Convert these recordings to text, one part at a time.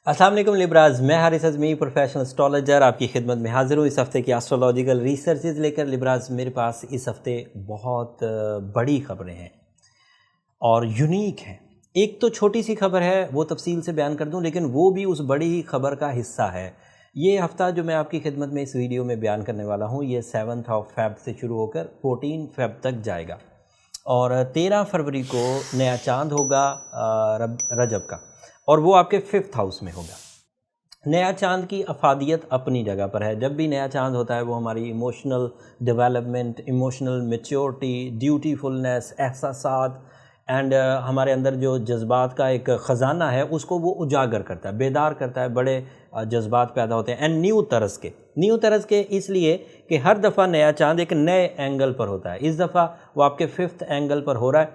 अस्सलाम वालेकुम लिब्राज, मैं हारिस अज़मी प्रोफेशनल एस्ट्रोलॉजर आपकी खिदमत में हाज़िर हूँ। इस हफ़्ते की एस्ट्रोलॉजिकल रिसर्चेज लेकर लिब्राज मेरे पास इस हफ़्ते बहुत बड़ी ख़बरें हैं और यूनिक हैं। एक तो छोटी सी खबर है, वो तफसील से बयान कर दूं, लेकिन वो भी उस बड़ी ही खबर का हिस्सा है। ये हफ़्ता जो मैं आपकी खिदमत में इस वीडियो में बयान करने वाला हूँ, ये 7 फ़रवरी से शुरू होकर 14 फ़रवरी तक जाएगा और 13 फरवरी को नया चांद होगा रजब का, और वो आपके 5th हाउस में होगा। नया चांद की अफादियत अपनी जगह पर है। जब भी नया चांद होता है वो हमारी emotional development, emotional maturity, dutifulness, एहसासात एंड हमारे अंदर जो जज्बात का एक ख़जाना है उसको वो उजागर करता है, बेदार करता है। बड़े जज्बात पैदा होते हैं एंड न्यू तरस के इसलिए कि हर दफ़ा नया चांद एक नए एंगल पर होता है। इस दफ़ा वो आपके 5th एंगल पर हो रहा है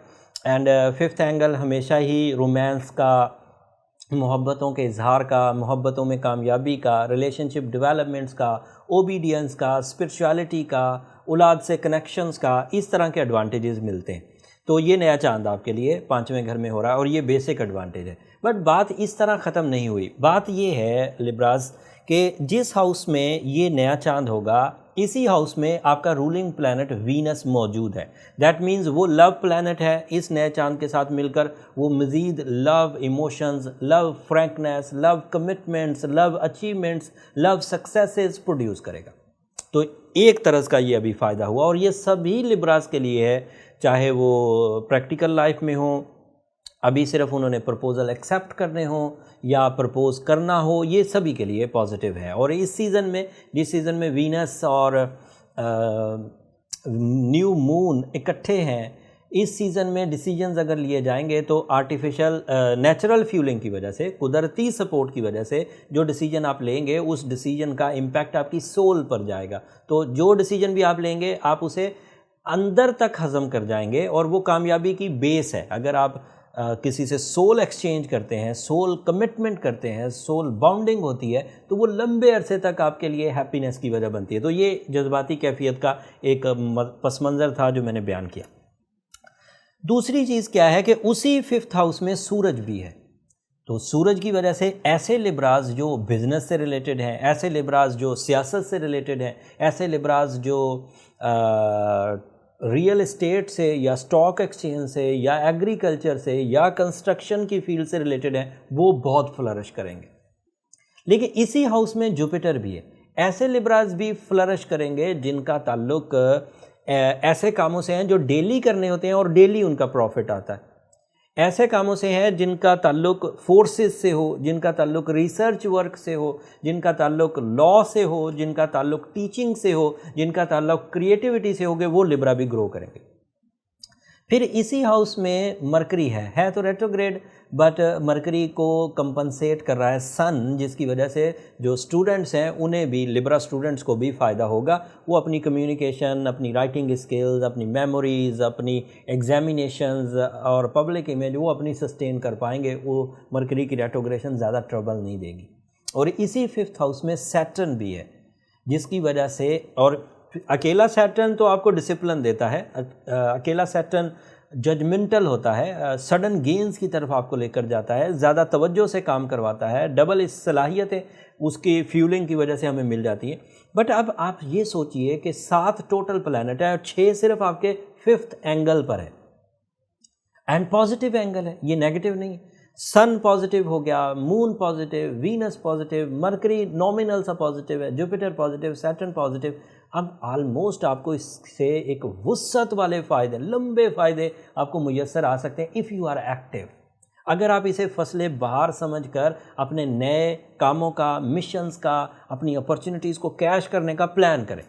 एंड 5th एंगल हमेशा ही रोमांस का, मोहब्बतों के इजहार का, मोहब्बतों में कामयाबी का, रिलेशनशिप डेवलपमेंट्स का, ओबीडियंस का, स्पिरिचुअलिटी का, औलाद से कनेक्शंस का, इस तरह के एडवांटेजेस मिलते हैं। तो ये नया चांद आपके लिए 5वें घर में हो रहा है और ये बेसिक एडवांटेज है। बट बात इस तरह ख़त्म नहीं हुई। बात ये है लिब्राज कि जिस हाउस में ये नया चांद होगा, इसी हाउस में आपका रूलिंग प्लैनेट वीनस मौजूद है। दैट मीन्स वो लव प्लैनेट है। इस नए चांद के साथ मिलकर वो मज़ीद love emotions, love frankness, love commitments, love achievements, love successes produce करेगा। तो एक तरह का ये अभी फ़ायदा हुआ और ये सभी लिब्रास के लिए है, चाहे वो प्रैक्टिकल लाइफ में हो, अभी सिर्फ उन्होंने प्रपोज़ल एक्सेप्ट करने हो या प्रपोज़ करना हो, ये सभी के लिए पॉजिटिव है। और इस सीज़न में, जिस सीज़न में वीनस और न्यू मून इकट्ठे हैं, इस सीज़न में डिसीजंस अगर लिए जाएंगे तो आर्टिफिशियल नेचुरल फ्यूलिंग की वजह से, कुदरती सपोर्ट की वजह से जो डिसीजन आप लेंगे उस डिसीजन का इम्पैक्ट आपकी सोल पर जाएगा। तो जो डिसीजन भी आप लेंगे आप उसे अंदर तक हज़म कर जाएंगे और वो कामयाबी की बेस है। अगर आप किसी से सोल एक्सचेंज करते हैं, सोल कमिटमेंट करते हैं, सोल बॉन्डिंग होती है, तो वो लंबे अरसे तक आपके लिए हैप्पीनेस की वजह बनती है। तो ये जज्बाती कैफियत का एक पस मंज़र था जो मैंने बयान किया। दूसरी चीज़ क्या है कि उसी 5th हाउस में सूरज भी है। तो सूरज की वजह से ऐसे लिब्राज जो बिज़नेस से रिलेटेड हैं, ऐसे लिब्राज जो सियासत से रिलेटेड हैं, ऐसे लिब्राज जो रियल एस्टेट से या स्टॉक एक्सचेंज से या एग्रीकल्चर से या कंस्ट्रक्शन की फील्ड से रिलेटेड हैं, वो बहुत फ्लरिश करेंगे। लेकिन इसी हाउस में जुपिटर भी है। ऐसे लिब्राज भी फ्लरिश करेंगे जिनका ताल्लुक ऐसे कामों से हैं जो डेली करने होते हैं और डेली उनका प्रॉफिट आता है। ऐसे कामों से है जिनका ताल्लुक फोर्सेस से हो, जिनका ताल्लुक रिसर्च वर्क से हो, जिनका ताल्लुक लॉ से हो, जिनका ताल्लुक टीचिंग से हो, जिनका ताल्लुक क्रिएटिविटी से होगे, वो लिब्रा भी ग्रो करेंगे। फिर इसी हाउस में मरकरी है तो रेट्रोग्रेड, बट मरकरी को कंपनसेट कर रहा है सन, जिसकी वजह से जो स्टूडेंट्स हैं उन्हें भी, लिब्रा स्टूडेंट्स को भी फ़ायदा होगा। वो अपनी कम्युनिकेशन, अपनी राइटिंग स्किल्स, अपनी मेमोरीज़, अपनी एग्जामिनेशंस और पब्लिक इमेज वो अपनी सस्टेन कर पाएंगे। वो मरकरी की रेट्रोग्रेशन ज़्यादा ट्रबल नहीं देगी। और इसी 5th हाउस में सैटर्न भी है, जिसकी वजह से, और अकेला सैटर्न तो आपको डिसिप्लिन देता है, अकेला सैटर्न जजमेंटल होता है, सडन गेन्स की तरफ आपको लेकर जाता है, ज़्यादा तवज्जो से काम करवाता है, डबल इस सलाहियतें उसकी फ्यूलिंग की वजह से हमें मिल जाती है। बट अब आप ये सोचिए कि 7 टोटल प्लैनेट है और 6 सिर्फ आपके 5th एंगल पर है एंड पॉजिटिव एंगल है, ये नेगेटिव नहीं है। सन पॉजिटिव हो गया, moon positive, Venus positive, mercury nominal सा पॉजिटिव है, जुपिटर पॉजिटिव, सैटर्न पॉजिटिव। अब ऑलमोस्ट आपको इससे एक वुस्सत वाले फ़ायदे, लंबे फ़ायदे आपको मुयस्सर आ सकते हैं इफ़ यू आर एक्टिव। अगर आप इसे फसले बहार समझकर अपने नए कामों का, मिशंस का, अपनी अपॉर्चुनिटीज़ को कैश करने का प्लान करें।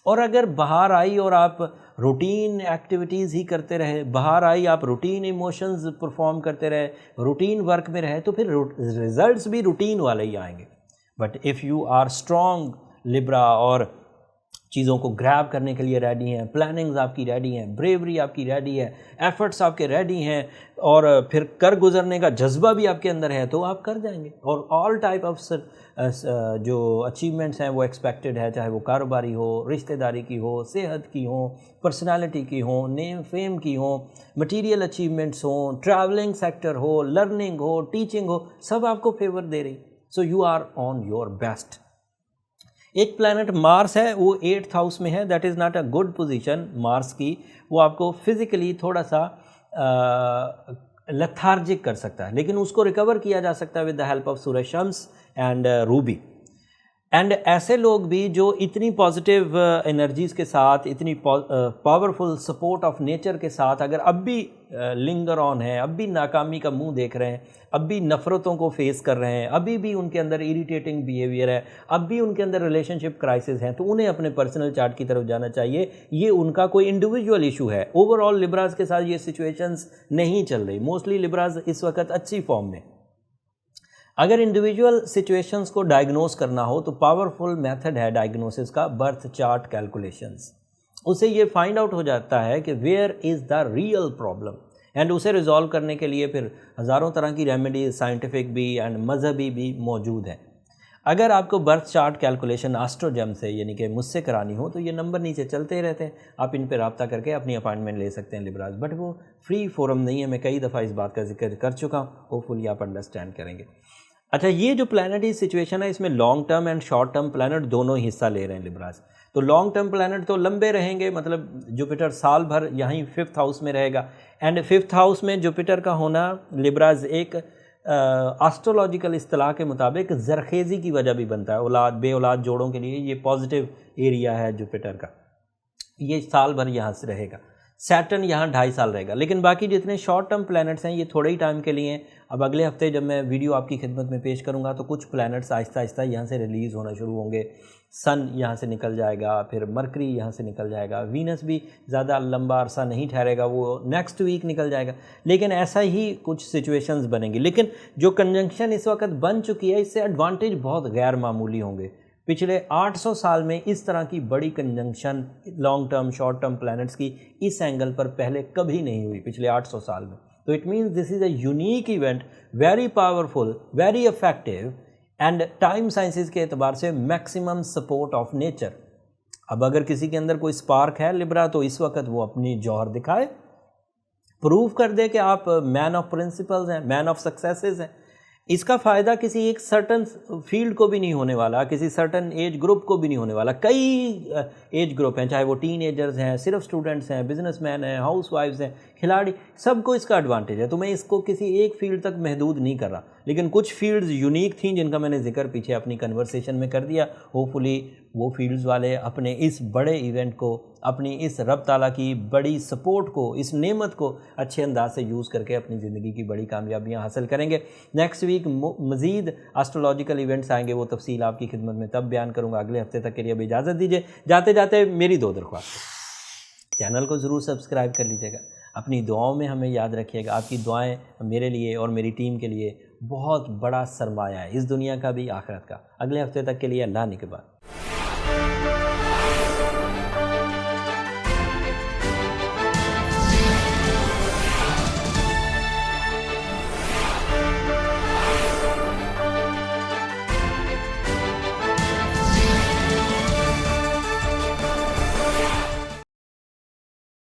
और अगर बाहर आई और आप रूटीन एक्टिविटीज़ ही करते रहे, बाहर आई आप रूटीन इमोशंस परफॉर्म करते रहे, रूटीन वर्क में रहे, तो फिर रिजल्ट्स भी रूटीन वाले ही आएंगे। But if you are strong Libra और चीज़ों को ग्रैब करने के लिए रेडी हैं, प्लानिंग्स आपकी रेडी हैं, ब्रेवरी आपकी रेडी है, एफर्ट्स आपके रेडी हैं और फिर कर गुजरने का जज्बा भी आपके अंदर है, तो आप कर जाएंगे। और ऑल टाइप ऑफ जो अचीवमेंट्स हैं वो एक्सपेक्टेड है, चाहे वो कारोबारी हो, रिश्तेदारी की हो, सेहत की हो, पर्सनालिटी की हो, नेम फेम की हो, मटीरियल अचीवमेंट्स हो, ट्रैवलिंग सेक्टर हो, लर्निंग हो, टीचिंग हो, सब आपको फेवर दे रही। So you are on your best. एक प्लैनेट मार्स है, वो 8th हाउस में है, that is not a good position Mars की। वो आपको फिज़िकली थोड़ा सा लेथार्जिक कर सकता है, लेकिन उसको रिकवर किया जा सकता है with the help of Surya Shams and Ruby. And ऐसे लोग भी जो इतनी पॉजिटिव एनर्जीज़ के साथ, इतनी पावरफुल सपोर्ट ऑफ नेचर के साथ अगर अब भी लिंगर ऑन है, अब भी नाकामी का मुंह देख रहे हैं, अब भी नफ़रतों को फेस कर रहे हैं, अभी भी उनके अंदर इरिटेटिंग बिहेवियर है, अब भी उनके अंदर रिलेशनशिप क्राइसिस हैं, तो उन्हें अपने पर्सनल चार्ट की तरफ जाना चाहिए। ये उनका कोई इंडिविजुअल इशू है। ओवरऑल लिब्राज के साथ ये सिचुएशंस नहीं चल रही। मोस्टली लिब्राज इस वक्त अच्छी फॉर्म में। अगर इंडिविजुअल सिचुएशंस को डायग्नोस करना हो तो पावरफुल मेथड है डायग्नोसिस का, बर्थ चार्ट कैलकुलेशंस। उसे ये फाइंड आउट हो जाता है कि where is the real problem, and उसे रिजॉल्व करने के लिए फिर हज़ारों तरह की रेमेडीज, साइंटिफिक भी एंड मजहबी भी मौजूद हैं। अगर आपको बर्थ चार्ट कैलकुलेशन एस्ट्रोजेम से यानी कि मुझसे करानी हो तो ये नंबर नीचे चलते रहते हैं, आप इन पर रब्ता करके अपनी अपॉइंटमेंट ले सकते हैं लिब्राज। बट वो फ्री फोरम नहीं है, मैं कई दफ़ा इस बात का जिक्र कर चुका हूँ, होपफुली आप अंडरस्टैंड करेंगे। अच्छा, ये जो प्लैनेटरी सिचुएशन है इसमें long term and short term planet दोनों हिस्सा ले रहे हैं लिब्राज। तो लॉन्ग टर्म प्लैनेट तो लंबे रहेंगे, मतलब जुपिटर साल भर यहीं 5th हाउस में रहेगा। एंड 5th हाउस में जुपिटर का होना लिब्राज एक एस्ट्रोलॉजिकल इस्तिलाह के मुताबिक जरखेज़ी की वजह भी बनता है। औलाद बे औलाद जोड़ों के लिए ये पॉजिटिव एरिया है जुपिटर का, ये साल भर यहाँ से रहेगा। सैटर्न यहाँ 2.5 साल रहेगा, लेकिन बाकी जितने शॉर्ट टर्म प्लैनेट्स हैं ये थोड़े ही टाइम के लिए हैं। अब अगले हफ्ते जब मैं वीडियो आपकी खिदमत में पेश करूँगा तो कुछ प्लैनेट्स आहिस्ता आहिस्ता यहाँ से रिलीज़ होना शुरू होंगे। सन यहाँ से निकल जाएगा, फिर मरकरी यहाँ से निकल जाएगा, वीनस भी ज़्यादा लंबा अरसा नहीं ठहरेगा, वो नेक्स्ट वीक निकल जाएगा। लेकिन ऐसा ही कुछ सिचुएशंस बनेंगी। लेकिन जो कंजंक्शन इस वक्त बन चुकी है इससे एडवांटेज बहुत गैर मामूली होंगे। पिछले 800 साल में इस तरह की बड़ी conjunction long term short term planets की इस एंगल पर पहले कभी नहीं हुई पिछले 800 साल में। तो it means this is a unique event, very powerful, very effective and time sciences के एतबार से मैक्सिमम सपोर्ट ऑफ नेचर। अब अगर किसी के अंदर कोई स्पार्क है लिब्रा तो इस वक्त वो अपनी जौहर दिखाए, प्रूव कर दे कि आप मैन ऑफ प्रिंसिपल्स हैं, मैन ऑफ सक्सेसेस हैं। इसका फ़ायदा किसी एक सर्टन फील्ड को भी नहीं होने वाला, किसी सर्टन एज ग्रुप को भी नहीं होने वाला। कई एज ग्रुप हैं, चाहे वो टीन एजर्स हैं, सिर्फ स्टूडेंट्स हैं, बिजनेसमैन हैं, हाउस वाइफ्स हैं, खिलाड़ी, सबको इसका एडवांटेज है। तो मैं इसको किसी एक फील्ड तक महदूद नहीं कर रहा, लेकिन कुछ फील्ड्स यूनिक थी जिनका मैंने जिक्र पीछे अपनी कन्वर्सेशन में कर दिया। होपफुली वो फील्ड्स वाले अपने इस बड़े इवेंट को, अपनी इस रब ताला की बड़ी सपोर्ट को, इस नेमत को अच्छे अंदाज से यूज़ करके अपनी ज़िंदगी की बड़ी कामयाबियां हासिल करेंगे। नेक्स्ट वीक मज़ीद एस्ट्रोलॉजिकल इवेंट्स आएंगे, वो तफसील आपकी खिदमत में तब बयान करूंगा। अगले हफ्ते तक के लिए अब इजाज़त दीजिए। जाते जाते मेरी 2 दरख्वास्त, चैनल को ज़रूर सब्सक्राइब कर लीजिएगा, अपनी दुआओं में हमें याद रखिएगा। आपकी दुआएं मेरे लिए और मेरी टीम के लिए बहुत बड़ा सरमाया है, इस दुनिया का भी आखिरत का। अगले हफ्ते तक के लिए अल्लाह निगहबान।